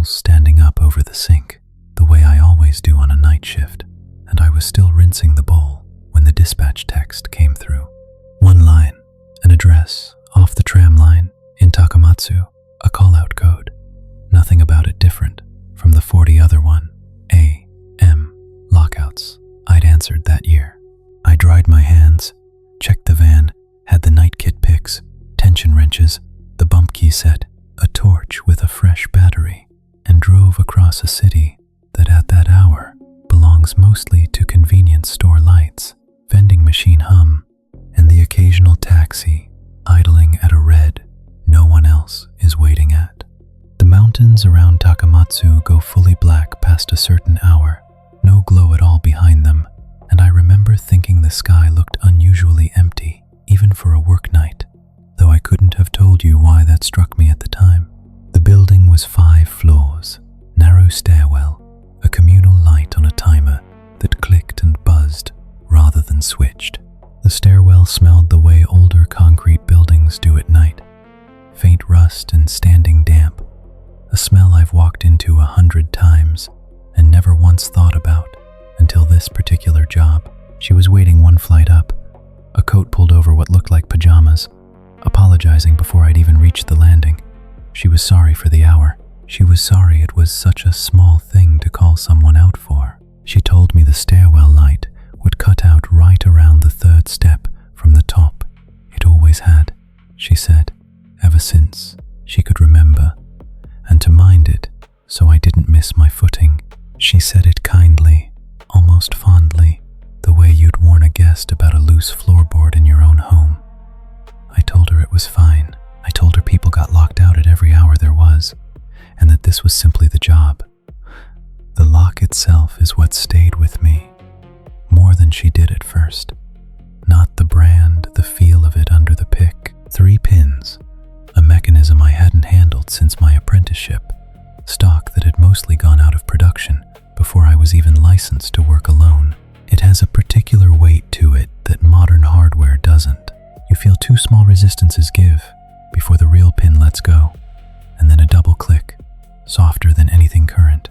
towels standing up over the sink, the way I always do on a night shift, and I was still rinsing the bowl when the dispatch text came through. One line, an address, off the tram line, in Takamatsu, a call-out code. Nothing about it different from the 40 other A.M. lockouts I'd answered that year. I dried my hands, checked the van, had the night kit picks, tension wrenches, the bump key set, a torch with a fresh battery, and drove across a city that at that hour belongs mostly to convenience store lights, vending machine hum, and the occasional taxi idling at a red no one else is waiting at. The mountains around Takamatsu go fully black past a certain hour, no glow at all behind them, and I remember thinking the sky looked unusually empty, even for a work night, though I couldn't have told you why that struck me at the time. The building was 5 floors, narrow stairwell, a communal light on a timer that clicked and buzzed rather than switched. The stairwell smelled the way older concrete buildings do at night, faint rust and standing damp, a smell I've walked into 100 times and never once thought about until this particular job. She was waiting one flight up, a coat pulled over what looked like pajamas, apologizing before I'd even reached the landing. She was sorry for the hour. She was sorry it was such a small thing to call someone out for. She told me the stairwell light would cut out right around the 3rd step from the top. It always had, she said, ever since she could remember, and to mind it so I didn't miss my footing. She said it kindly, almost fondly, the way you'd warn a guest about a loose floorboard in your own home. I told her it was fine. I told her people got locked out at every hour there was, and that this was simply the job. The lock itself is what stayed with me, more than she did at first. Not the brand, the feel of it under the pick. 3 pins, a mechanism I hadn't handled since my apprenticeship, stock that had mostly gone out of production before I was even licensed to work alone. It has a particular weight to it that modern hardware doesn't. You feel 2 small resistances give before the real pin lets go, and then a double click, softer than anything current,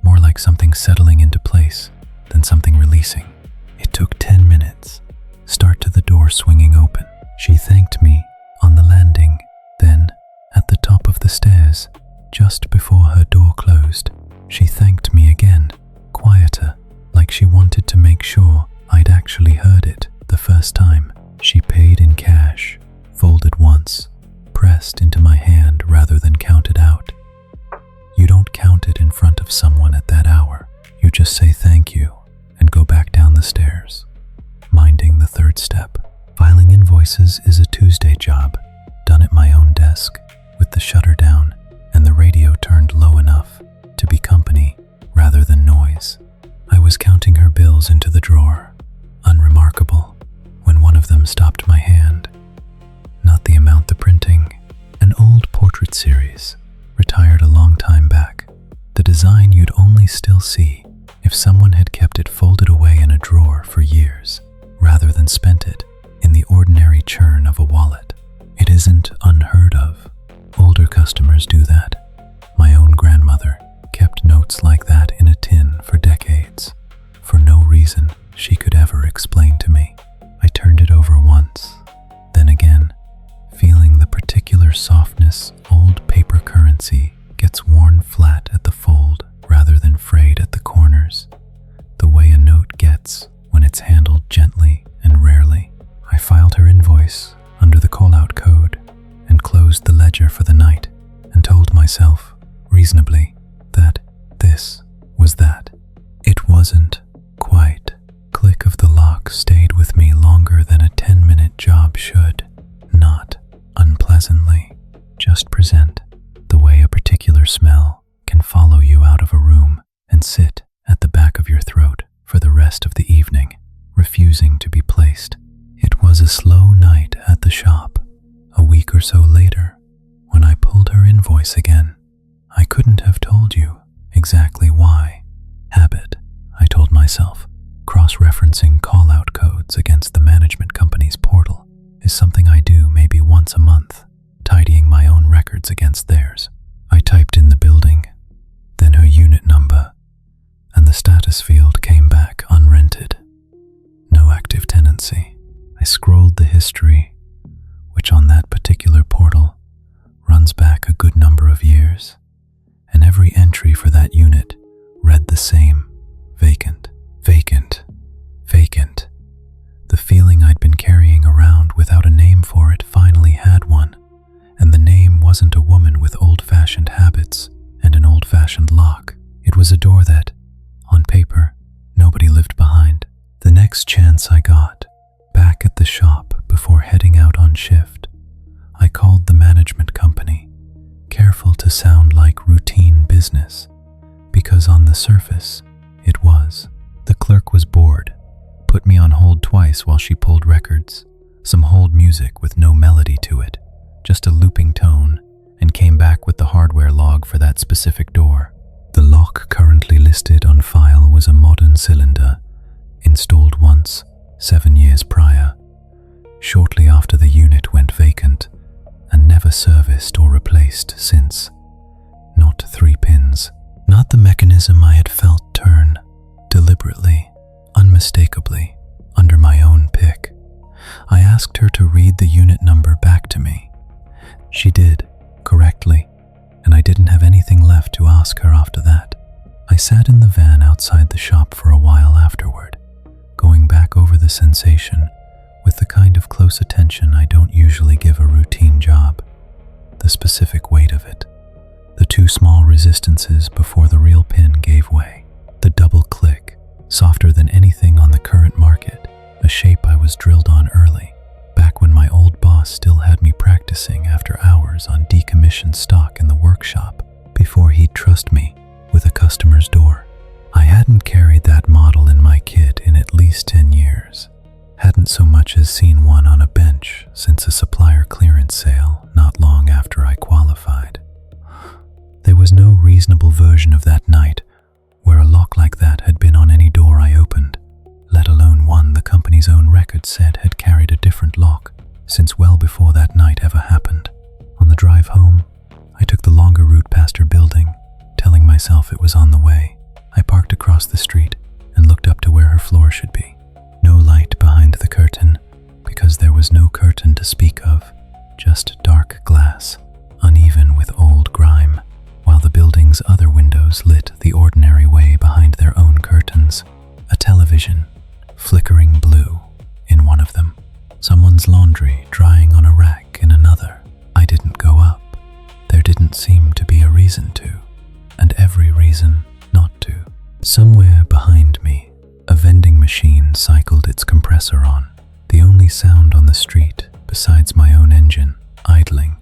more like something settling into place than something releasing. It took 10 minutes, start to the door swinging open. She thanked me on the landing, then at the top of the stairs, just before her door closed, she thanked me again, quieter, like she wanted to make sure I'd actually heard it the first time. She paid in cash, folded once, pressed into my hand rather than counted out. You don't count it in front of someone at that hour. You just say thank you and go back down the stairs, minding the 3rd step. Filing invoices is a Tuesday job, done at my own desk, with the shutter down and the radio turned low enough to be company rather than noise. I was counting her bills into the drawer, unremarkable, when one of them stopped my hand. Not the amount the printing, an old portrait series, retired a long time back. The design you'd only still see if someone had kept it folded away in a drawer for years, rather than spent it in the ordinary churn of a wallet. It isn't unheard of. Older customers do that. My own grandmother kept notes like that in a tin for decades, for no reason she could ever explain to me. I turned it over once, then again, feeling the particular softness old paper currency gets worn flat at the fold rather than frayed at the corners, the way a note gets when it's handled gently and rarely. I filed her invoice under the call-out code and closed the ledger for the night and told myself, reasonably, that this was that. It wasn't quite. Click of the lock stayed with me longer than a 10-minute job should. Not unpleasantly, just present the way a particular smell can follow you out of a room and sit at the back of your throat for the rest of the evening, refusing to be placed. It was a slow night at the shop. A week or so later, when I pulled her invoice again, I couldn't have told you exactly why. Habit, I told myself. Cross-referencing call-out codes against the management company's portal is something I do maybe once a month, tidying my own records against theirs. I typed in the building, service field came back unrented. No active tenancy. I scrolled the history, which on that particular portal runs back a good number of years, and every entry for that unit read the same: vacant, vacant, vacant. The feeling I'd been carrying around without a name for it finally had one, and the name wasn't a woman with old-fashioned habits and an old-fashioned lock. It was a door that, on paper, nobody lived behind. The next chance I got, back at the shop before heading out on shift, I called the management company, careful to sound like routine business, because on the surface, it was. The clerk was bored, put me on hold twice while she pulled records, some hold music with no melody to it, just a looping tone, and came back with the hardware log for that specific door. The lock currently listed on file was a modern cylinder, installed once, 7 years prior, shortly after the unit went vacant, and never serviced or replaced since. Not 3 pins, not the mechanism I had felt turn, deliberately, unmistakably, under my own pick. I asked her to read the unit number back to me. She did, correctly, and I didn't have anything left to ask her after that. I sat in the van outside the shop for a while afterward, going back over the sensation with the kind of close attention I don't usually give a routine job. The specific weight of it. The 2 small resistances before the real pin gave way. The double click, softer than anything on the current market, a shape I was drilled on early, back when my old boss still had me practicing after hours on decommissioned stock in the workshop before he'd trust me with a customer's door. I hadn't carried that model in my kit in at least 10 years. Hadn't so much as seen one on a bench since a supplier clearance sale not long after I qualified. There was no reasonable version of that night where a lock like that had been on any door I opened, let alone one the company's own record said had carried a different lock since well before that night ever happened. On the drive home, I took the longer route past her building, telling myself it was on the way. I parked across the street and looked up to where her floor should be. No light behind the curtain, because there was no curtain to speak of, just dark glass, uneven with old grime, while the building's other windows lit the ordinary way behind their own curtains. A television, flickering blue, in one of them. Someone's laundry drying on a rack in another. I didn't go up. There didn't seem to be a reason to, and every reason not to. Somewhere behind me, a vending machine cycled its compressor on, the only sound on the street besides my own engine idling,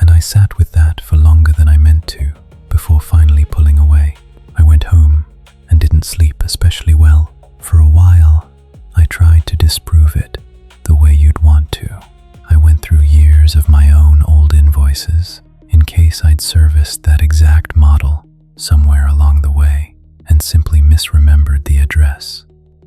and I sat with that for longer than I meant to before finally pulling away. I went home and didn't sleep especially well. For a while, I tried to disprove it the way you'd want to. I went through years of my own old invoices in case I'd serviced that exact model somewhere along the way and simply misremembered the address.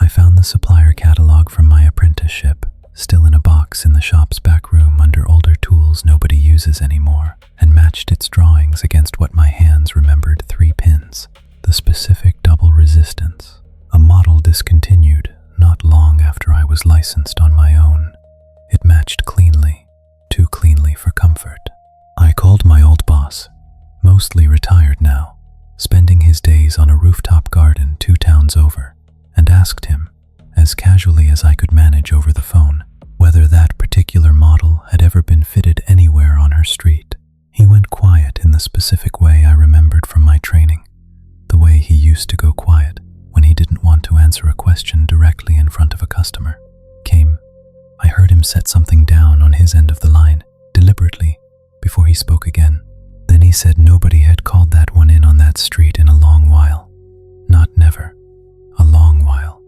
I found the supplier catalog from my apprenticeship, still in a box in the shop's back room under older tools nobody uses anymore, and matched its drawings against what my hands remembered: 3 pins, the specific double resistance, a model discontinued not long after I was licensed on my own. It matched cleanly, too cleanly for comfort. I called my old boss, mostly retired now, spending his days on a rooftop garden 2 towns over, and asked him, as casually as I could manage over the phone, whether that particular model had ever been fitted anywhere on her street. He went quiet in the specific way I remembered from my training, the way he used to go quiet when he didn't want to answer a question directly in front of a customer. I heard him set something down on his end of the line, deliberately, before he spoke again. Then he said nobody had called that one in on that street in a long while. Not never. A long while.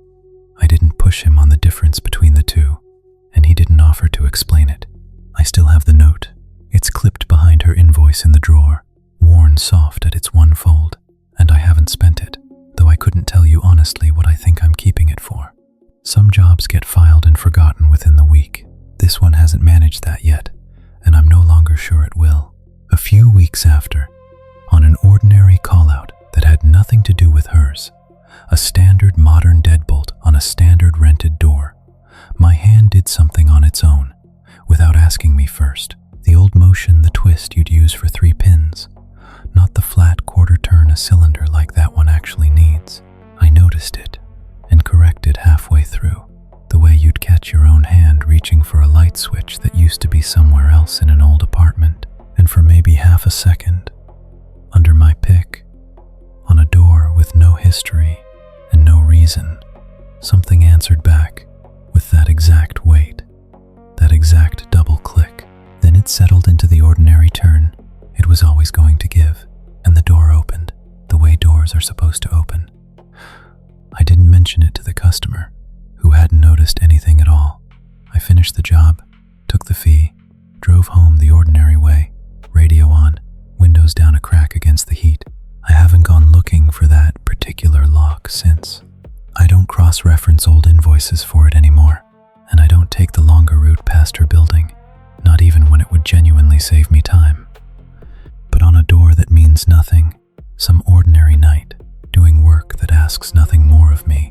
I didn't push him on the difference between the two, and he didn't offer to explain it. I still have the note. It's clipped behind her invoice in the drawer, worn soft at its one fold, and I haven't spent it, though I couldn't tell you honestly what I think I'm keeping it for. Some jobs get filed and forgotten within the week. This one hasn't managed that yet, and I'm no longer sure it will. A few weeks after, on an ordinary call-out that had nothing to do with hers, A standard modern deadbolt on a standard rented door. My hand did something on its own, without asking me first. The old motion, the twist you'd use for 3 pins. Not the flat quarter turn a cylinder like that one actually needs. I noticed it, and corrected halfway through. The way you'd catch your own hand reaching for a light switch that used to be somewhere else in an old apartment, and for maybe half a second, under my pick, on a door with no history and no reason, something answered back with that exact weight, that exact double click. Then it settled into the ordinary turn it was always going to give, and the door opened, the way doors are supposed to open. I didn't mention it to the customer, who hadn't noticed anything at all. I finished the job, took the fee, drove home the ordinary way, radio on, windows down a crack against the heat. I haven't gone looking for that particular lock since. I don't cross-reference old invoices for it anymore, and I don't take the longer route past her building, not even when it would genuinely save me time. But on a door that means nothing, some ordinary night, doing work that asks nothing more of me,